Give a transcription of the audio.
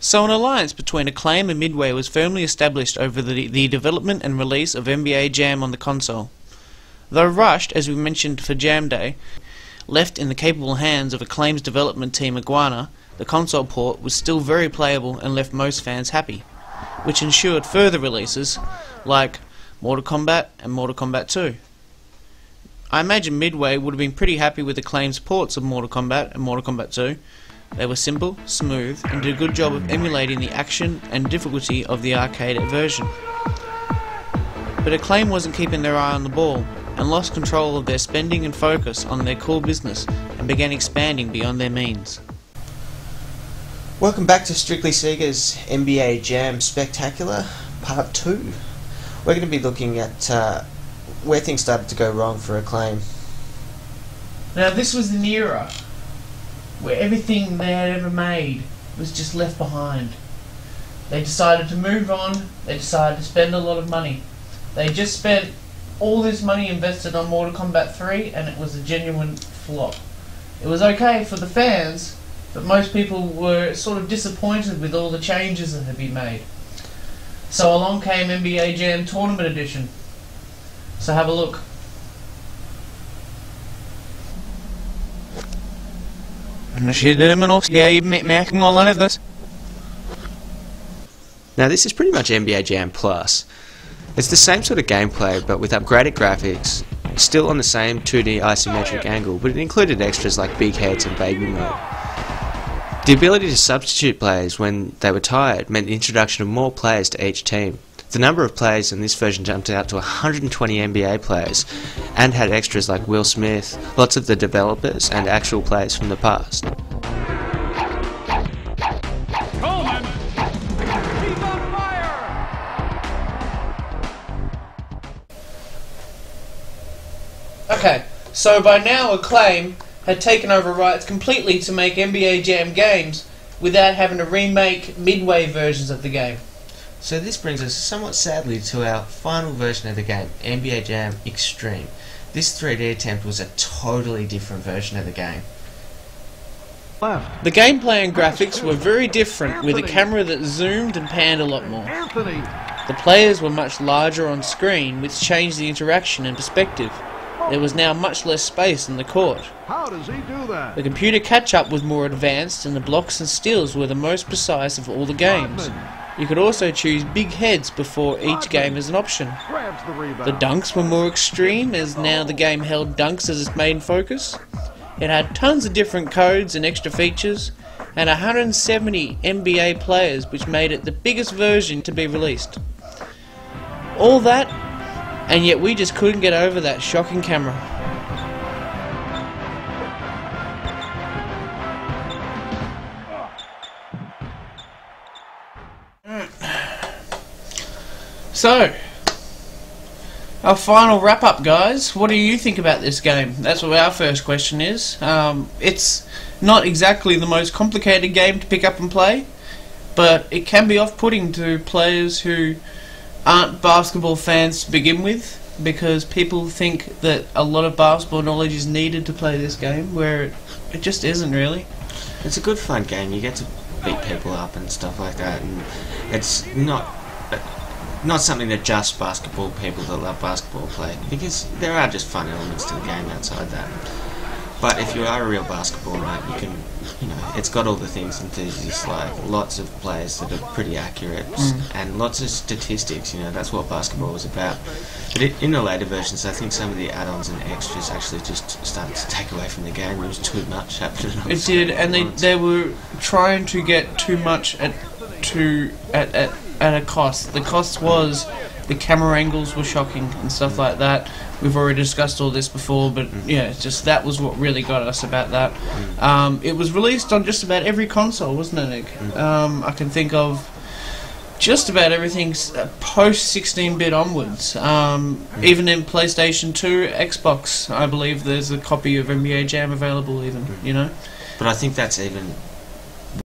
So an alliance between Acclaim and Midway was firmly established over the development and release of NBA Jam on the console. Though rushed, as we mentioned for Jam Day, left in the capable hands of Acclaim's development team Iguana, the console port was still very playable and left most fans happy, which ensured further releases like Mortal Kombat and Mortal Kombat 2. I imagine Midway would have been pretty happy with Acclaim's ports of Mortal Kombat and Mortal Kombat 2. They were simple, smooth, and did a good job of emulating the action and difficulty of the arcade version. But Acclaim wasn't keeping their eye on the ball, and lost control of their spending and focus on their core business, and began expanding beyond their means. Welcome back to Strictly Sega's NBA Jam Spectacular Part 2. We're going to be looking at where things started to go wrong for Acclaim. Now this was an era where everything they had ever made was just left behind. They decided to move on, they decided to spend a lot of money. They just spent all this money invested on Mortal Kombat 3 and it was a genuine flop. It was okay for the fans, but most people were sort of disappointed with all the changes that had been made. So along came NBA Jam Tournament Edition. So have a look. Now this is pretty much NBA Jam Plus. It's the same sort of gameplay but with upgraded graphics, still on the same 2D isometric angle, but it included extras like big heads and baby mode. The ability to substitute players when they were tired meant the introduction of more players to each team. The number of players in this version jumped out to 120 NBA players and had extras like Will Smith, lots of the developers and actual players from the past. Coleman! He's on fire! Okay, so by now Acclaim had taken over rights completely to make NBA Jam games without having to remake Midway versions of the game. So this brings us somewhat sadly to our final version of the game, NBA Jam Extreme. This 3D attempt was a totally different version of the game. The gameplay and graphics were very different, with a camera that zoomed and panned a lot more. The players were much larger on screen, which changed the interaction and perspective. There was now much less space in the court. How does he do that? The computer catch-up was more advanced and the blocks and steals were the most precise of all the games. You could also choose big heads before each game as an option. Grabs the rebound. The dunks were more extreme, as now the game held dunks as its main focus. It had tons of different codes and extra features, and 170 NBA players, which made it the biggest version to be released. All that, and yet we just couldn't get over that shocking camera. So, our final wrap-up, guys. What do you think about this game? That's what our first question is. It's not exactly the most complicated game to pick up and play, but it can be off-putting to players who aren't basketball fans to begin with, because people think that a lot of basketball knowledge is needed to play this game, where it just isn't really. It's a good fun game. You get to beat people up and stuff like that, and it's not something that just basketball people that love basketball play, because there are just fun elements to the game outside that. But if you are a real basketball nut, you can, it's got all the things enthusiasts like, lots of players that are pretty accurate, and lots of statistics, that's what basketball was about. But in the later versions, I think some of the add-ons and extras actually just started to take away from the game. There was too much happening. It did, and they were trying to get too much at a cost. The cost was the camera angles were shocking and stuff like that. We've already discussed all this before, but yeah, just that was what really got us about that. It was released on just about every console, wasn't it, Nick? I can think of just about everything post 16-bit onwards. Even in PlayStation 2, Xbox, I believe there's a copy of NBA Jam available even, But I think that's even